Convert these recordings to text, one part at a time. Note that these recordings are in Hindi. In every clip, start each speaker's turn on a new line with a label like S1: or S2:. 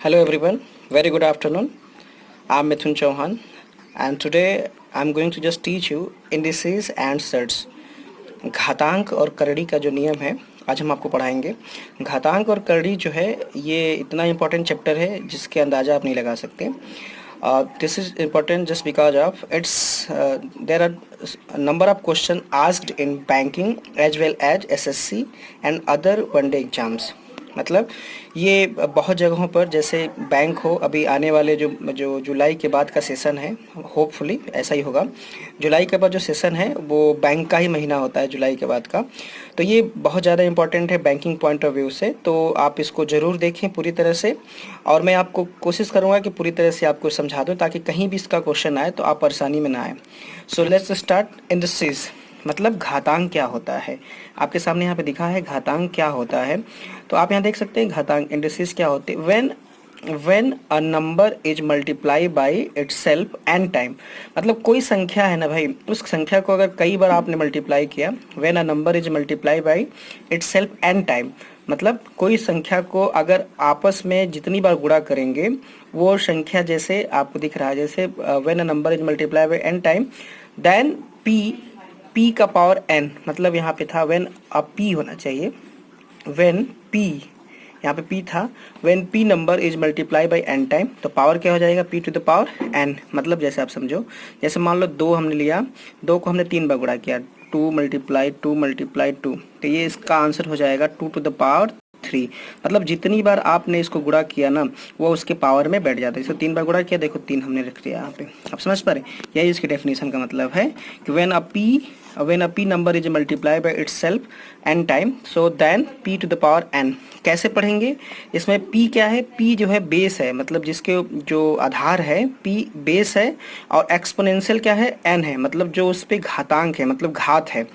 S1: Hello everyone, very good afternoon. I'm Mithun Chauhan and today I'm going to just teach you indices and surds. घातांक और करड़ी का जो नियम है आज हम आपको पढ़ाएंगे। घातांक और करड़ी जो है ये इतना इम्पोर्टेंट चैप्टर है जिसके अंदाज़ा आप नहीं लगा सकते। This is important just because of its there are number of question asked in banking as well as SSC and other one day exams. मतलब ये बहुत जगहों पर जैसे बैंक हो, अभी आने वाले जो जुलाई के बाद का सेशन है, होपफुली ऐसा ही होगा। जुलाई के बाद जो सेशन है वो बैंक का ही महीना होता है, जुलाई के बाद का। तो ये बहुत ज़्यादा इम्पॉर्टेंट है बैंकिंग पॉइंट ऑफ व्यू से, तो आप इसको ज़रूर देखें पूरी तरह से। और मैं आपको कोशिश करूँगा कि पूरी तरह से आपको समझा दूँ ताकि कहीं भी इसका क्वेश्चन आए तो आप परेशानी में ना आए। So let's start. इंडिसेस मतलब घातांक क्या होता है, आपके सामने यहाँ पे दिखा है घातांक क्या होता है। तो आप यहाँ देख सकते हैं घातांक इंडिसेस क्या होते हैं। When a number is multiply by itself n time, मतलब कोई संख्या है ना भाई, उस संख्या को अगर कई बार आपने मल्टीप्लाई किया। When a number is multiply by itself n time, मतलब कोई संख्या को अगर आपस में जितनी बार गुणा करेंगे वो संख्या, जैसे आपको दिख रहा है जैसे when a number is multiply by n time then p का पावर एन, मतलब यहाँ पे था व्हेन अ पी होना चाहिए, व्हेन पी, यहाँ पे पी था, when p number is multiply by n time, तो पावर क्या हो जाएगा p to the power n. मतलब जैसे आप समझो, जैसे मान लो 2 हमने लिया, 2 को हमने 3 बार गुणा किया, 2 मल्टीप्लाई 2 मल्टीप्लाई 2, तो ये इसका आंसर हो जाएगा 2 टू द पावर 3। मतलब जितनी बार आपने इसको गुणा किया ना वो उसके पावर में बैठ जाता है। इसको 3 बार गुणा किया, देखो 3 हमने रख दिया यहाँ पे। आप समझ पा रहे, यही इसकी डेफिनेशन का मतलब है कि when a p number is multiplied by itself n time so then p to the power n। कैसे पढ़ेंगे, इसमें p क्या है, p जो है बेस है, मतलब जिसके जो आधार है p बेस है, और एक्सपोनेंशियल क्या है n है, मतलब जो उस पे घातांक है, मतलब घात है।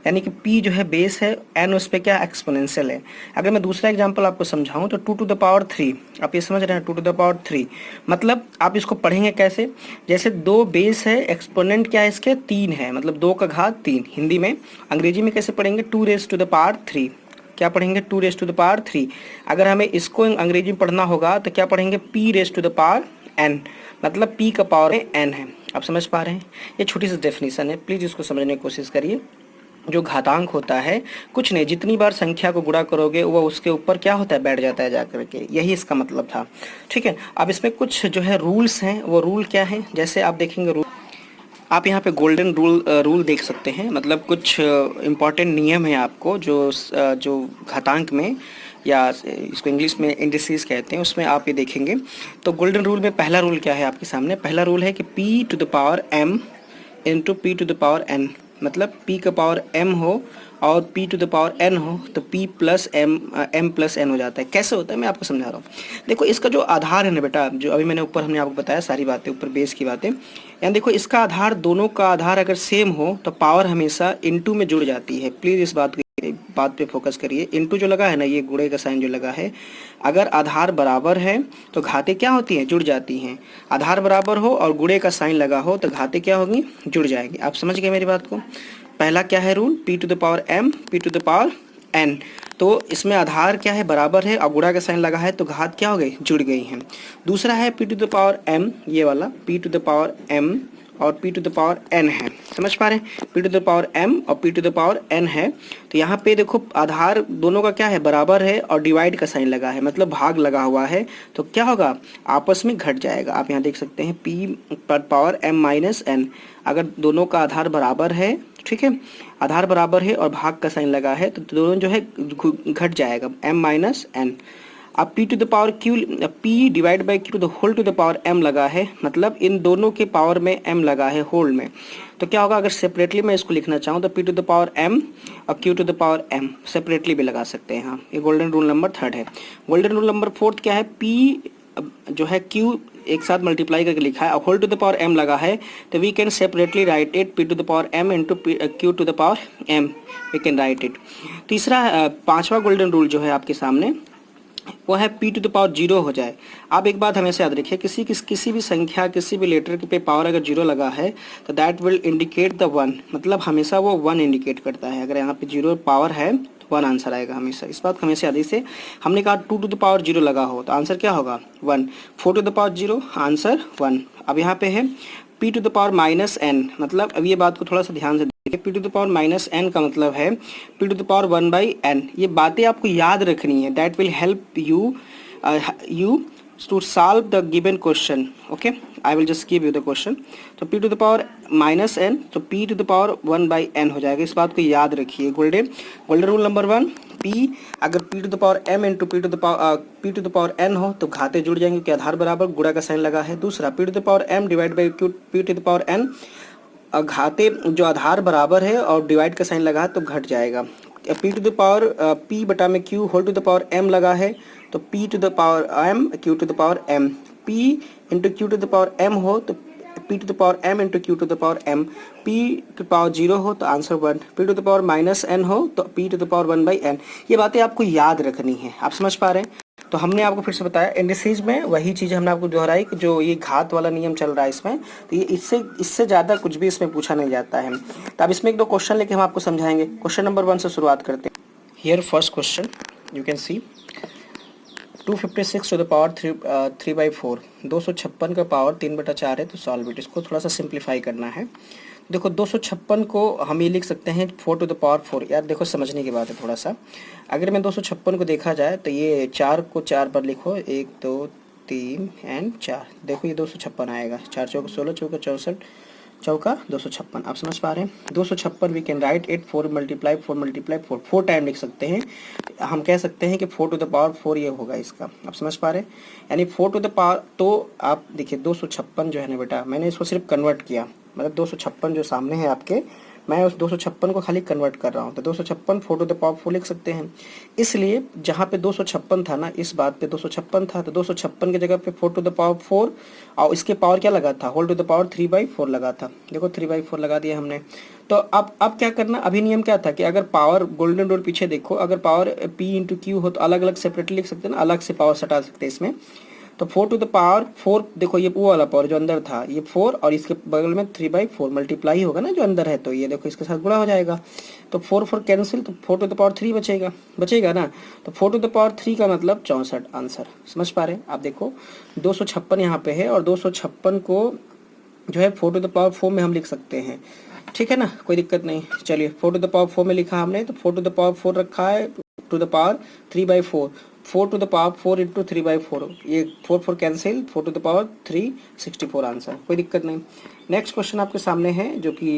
S1: यानी कि p जो है बेस है, n उस पे क्या एक्सपोनेंशियल है। अगर मैं दूसरा एग्जांपल आपको समझाऊं तो 2 टू द पावर 3, आप ये समझ रहे हैं 2 टू द पावर 3, मतलब आप इसको पढ़ेंगे कैसे, जैसे 2 बेस है, एक्सपोनेंट क्या है इसके 3 है, मतलब 2 का घात 3। हिंदी में, अंग्रेजी में कैसे पढ़ेंगे 2 रेज टू द पावर 3, क्या पढ़ेंगे 2 रेज टू द पावर 3। अगर हमें इसको अंग्रेजी में पढ़ना होगा तो क्या पढ़ेंगे p raise to the power n, मतलब p का पावर n है। आप समझ पा रहे हैं, ये छोटी सी डेफिनेशन है, प्लीज़ इसको समझने की कोशिश करिए। जो घातांक होता है कुछ नहीं, जितनी बार संख्या को गुणा करोगे वो उसके ऊपर क्या होता है बैठ जाता है जाकर के, यही इसका मतलब था। ठीक है, अब इसमें कुछ जो है रूल्स हैं, वो रूल क्या है, जैसे आप देखेंगे रूल, आप यहाँ पे गोल्डन रूल देख सकते हैं, मतलब कुछ इम्पॉर्टेंट नियम है आपको जो घातांक में, या इसको इंग्लिश में इंडिसेस कहते हैं, उसमें आप ये देखेंगे। तो गोल्डन रूल में पहला रूल क्या है आपके सामने, पहला रूल है कि p to the power m into p to the power n, मतलब p का पावर m हो और p to the power n हो तो p plus m plus n हो जाता है। कैसे होता है मैं आपको समझा रहा हूँ। देखो इसका जो आधार है ना बेटा, जो अभी मैंने ऊपर हमने आपको बताया सारी बातें, ऊपर बेस की बातें, यानी देखो इसका आधार, दोनों का आधार अगर सेम हो तो पावर हमेशा इनटू में जुड़ जाती है। प्लीज़ इस बात पे फोकस करिए। इनटू जो लगा है ना, ये गुणे का साइन जो लगा है, अगर आधार बराबर है तो घातें क्या होती हैं, जुड़ जाती हैं। आधार बराबर हो और गुणे का साइन लगा हो तो घातें क्या होंगी, जुड़ जाएंगी। आप समझ गए मेरी बात को। पहला क्या है rule, p to the power m p to the power n, तो इसमें आधार क्या है बराबर है और गुणा का साइन लगा है तो घात क्या हो गई, जुड़ गई हैं। दूसरा है p to the power m, ये वाला p to the power m और p to the power n है। समझ पा रहे हैं, p to the power m और p to the power n है। तो यहाँ पे देखो आधार दोनों का क्या है, बराबर है और डिवाइड का साइन लगा है, मतलब भाग लगा हुआ है, तो क्या होगा आपस में घट जाएगा। आप यहाँ देख सकते हैं p पर पावर m माइनस n, अगर दोनों का आधार बराबर है, ठीक है, आधार बराबर है और भाग का साइन लगा है तो दोनों जो है घट जाएगा, m माइनस n। अब p to the power q, p divide by q to the whole to the power m लगा है, मतलब इन दोनों के पावर में m लगा है होल में, तो क्या होगा, अगर सेपरेटली मैं इसको लिखना चाहूँ तो p to the power m और q to the power m separately भी लगा सकते हैं। हाँ, ये गोल्डन रूल नंबर 3 है। गोल्डन रूल नंबर 4 क्या है, p जो है q एक साथ मल्टीप्लाई करके लिखा है और whole to the power m लगा है, तो we can separately write it p to the power m into q to the power m, we can write it. तीसरा पांचवा गोल्डन रूल जो है आपके सामने वो है p टू द पावर 0 हो जाए। आप एक बात हमेशा याद रखिए, किसी भी संख्या, किसी भी लेटर पे पावर अगर 0 लगा है तो दैट विल इंडिकेट द 1, मतलब हमेशा वो 1 इंडिकेट करता है। अगर यहाँ पे 0 पावर है 1 आंसर आएगा हमेशा। इस बात को हमेशा याद, इसे हमने कहा 2 टू द पावर 0 लगा हो तो आंसर क्या होगा 1, 4 टू द पावर 0 आंसर 1। अब यहाँ पे है p to the power minus n, मतलब अब ये बात को थोड़ा सा ध्यान से देखिए, p to the power minus n का मतलब है p to the power 1/n। ये बातें आपको याद रखनी है, that will help you to solve the given question. Okay, I will just give you the question. तो p to the power minus n, तो p to the power 1/n हो जाएगा। इस बात को याद रखिए, गोल्डन रूल नंबर 1, p अगर p to the power m into p to the power n हो तो घाते जुड़ जाएंगे कि आधार बराबर, गुणा का साइन लगा है। दूसरा p to the power m divide by p to the power n, घाते जो आधार बराबर है और डिवाइड का साइन लगा है तो घट जाएगा। p to the power p बटा में q whole to the power m लगा है तो p to the power m q to the power m, p into q to the power m हो तो p to the power m into q to the power m, p to power 0 हो तो answer 1, p to the power minus n हो तो p to the power 1/n। ये बातें आपको याद रखनी है। आप समझ पा रहे हैं? तो हमने आपको फिर से बताया इंडिसेज में वही चीज़ हमने आपको दोहराई कि जो ये घात वाला नियम चल रहा है इसमें, तो ये इससे ज़्यादा कुछ भी इसमें पूछा नहीं जाता है। तो अब इसमें एक दो क्वेश्चन लेके हम आपको समझाएंगे। क्वेश्चन नंबर 1 से शुरुआत करते हैं। Here first question you can see 256 to the power 3/4, 256 का पावर 3/4 है तो सॉल्व इट। इसको थोड़ा सा सिंप्लीफाई करना है। देखो 256 को हम ये लिख सकते हैं 4 टू द पावर 4। यार देखो समझने की बात है थोड़ा सा, अगर मैं 256 को देखा जाए तो ये 4 को 4 पर लिखो, 1 2 3 एंड 4, देखो ये 256 आएगा। 4 चौका 16, चौका 64, चौका 256। आप समझ पा रहे हैं? 256 we can write it 4 multiply 4 time लिख सकते हैं। हम कह सकते हैं कि 4 टू द पावर 4 ये होगा इसका। आप समझ पा रहे हैं? यानी 4 टू द पावर, तो आप देखिए 256 जो है ना बेटा, मैंने इसको सिर्फ कन्वर्ट किया, मतलब 256 जो सामने है आपके, मैं उस 256 को खाली कन्वर्ट कर रहा हूँ। तो 256 4 टू द पावर 4 लिख सकते हैं। इसलिए जहाँ पे 256 था ना, इस बात पे 256 था तो 256 की जगह पे 4 टू द पावर 4 और इसके पावर क्या लगा था, होल टू द पावर 3/4 लगा था। देखो 3/4 लगा दिया हमने। तो अब क्या करना, अभी नियम क्या था कि अगर पावर, गोल्डन रूल पीछे देखो, अगर पावर p इंटू क्यू हो तो अलग अलग सेपरेटली लिख सकते हैं ना, अलग से पावर सटा सकते हैं इसमें। तो 4 टू द पावर 4, देखो ये वो वाला पावर जो अंदर था ये 4 और इसके बगल में 3/4 मल्टीप्लाई होगा ना जो अंदर है, तो ये देखो इसके साथ गुणा हो जाएगा। तो 4 कैंसिल, तो 4 टू द पावर 3 बचेगा ना। तो 4 टू द पावर 3 का मतलब 64 आंसर। समझ पा रहे हैं? आप देखो 256 यहाँ पे है और 256 को जो है 4 टू द पावर 4 में हम लिख सकते हैं, ठीक है ना, कोई दिक्कत नहीं। चलिए 4 टू द पावर 4 में लिखा हमने, तो 4 टू द पावर 4 रखा है to the power 3/4, 4 to the power 4 into 3/4, ये 4 cancel, 4 to the power 3 64 answer, कोई दिक्कत नहीं। नेक्स्ट क्वेश्चन आपके सामने है जो कि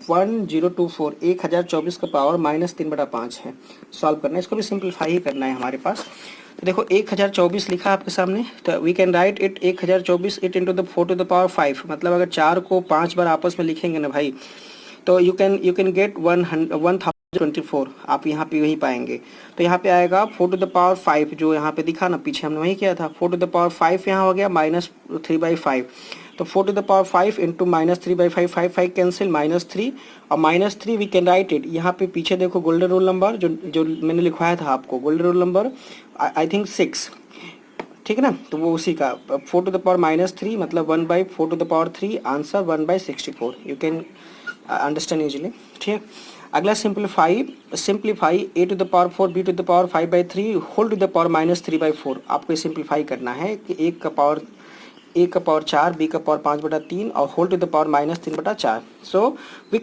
S1: 1024 1024 का पावर -3/5 है। सॉल्व करना है, इसको भी सिंप्लीफाई ही करना है हमारे पास। तो देखो 1024 लिखा है आपके सामने, तो we can write it 1024 it into the 4 to the power 5, मतलब अगर 4 को 5 बार आपस में लिखेंगे ना भाई, तो यू कैन गेट 1024, आप यहाँ पे वही पाएंगे। तो यहाँ पे आएगा 4 टू द पावर 5, जो यहाँ पे दिखा ना पीछे हमने वही किया था, 4 टू द पावर 5 यहाँ हो गया -3/5। तो 4 to the power 5 into -3/5, 5 cancel, -3 और -3 वी कैन राइट इट। यहाँ पे पीछे देखो गोल्डन रूल नंबर जो मैंने लिखवाया था आपको, golden rule number I think 6, ठीक है ना, तो वो उसी का 4 टू द पावर -3 मतलब 1/4 to the power 3, answer 1/64। You can understand easily, ठीक है। अगला simplify a to the power 4 b to the power 5/3 whole to the power -3/4। आपको सिंप्लीफाई करना है कि a का पावर 4, b का पावर 5/3 और whole to the power -3/4। So we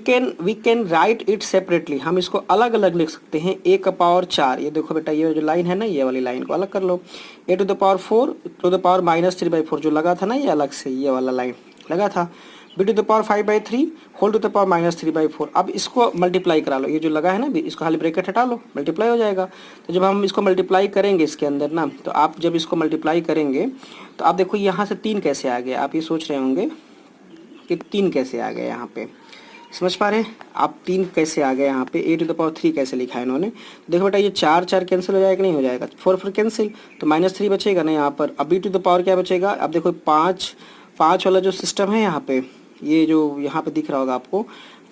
S1: can write it separately, हम इसको अलग अलग लिख सकते हैं। a का पावर 4, ये देखो बेटा ये जो लाइन है ना, ये वाली लाइन को अलग कर लो। a to the power 4 to the power -3/4 जो लगा था ना, ये अलग से ये वाला लाइन लगा था। b to the power 5/3 whole to the power -3/4। अब इसको मल्टीप्लाई करा लो, ये जो लगा है ना, इसको खाली ब्रैकेट हटा लो, मल्टीप्लाई हो जाएगा। तो जब हम इसको मल्टीप्लाई करेंगे इसके अंदर ना, तो आप जब इसको मल्टीप्लाई करेंगे तो आप देखो यहाँ से 3 कैसे आ गया। आप ये सोच रहे होंगे कि 3 कैसे आ गए, यहाँ पे समझ पा रहे हैं आप 3 कैसे आ गए यहाँ पे, a टू द पावर 3 कैसे लिखा है इन्होंने। देखो बेटा ये 4 कैंसिल हो जाएगा, नहीं हो जाएगा, 4 कैंसिल, तो -3 बचेगा ना यहाँ पर। अब b टू द पावर क्या बचेगा, अब देखो 5 वाला जो सिस्टम है यहाँ पे, ये जो यहाँ पे दिख रहा होगा आपको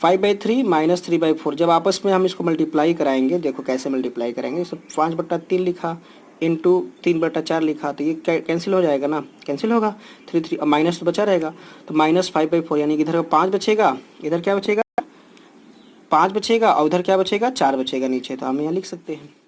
S1: 5/3 -3/4, जब आपस में हम इसको मल्टीप्लाई कराएंगे, देखो कैसे मल्टीप्लाई करेंगे, इसे 5/3 लिखा इंटू 3/4 लिखा, तो ये कैंसिल हो जाएगा ना, कैंसिल होगा 3 और माइनस तो बचा रहेगा, तो -5/4 यानी कि इधर 5 बचेगा, इधर क्या बचेगा 5 बचेगा और उधर क्या बचेगा, 4 बचेगा नीचे, तो हम यहाँ लिख सकते हैं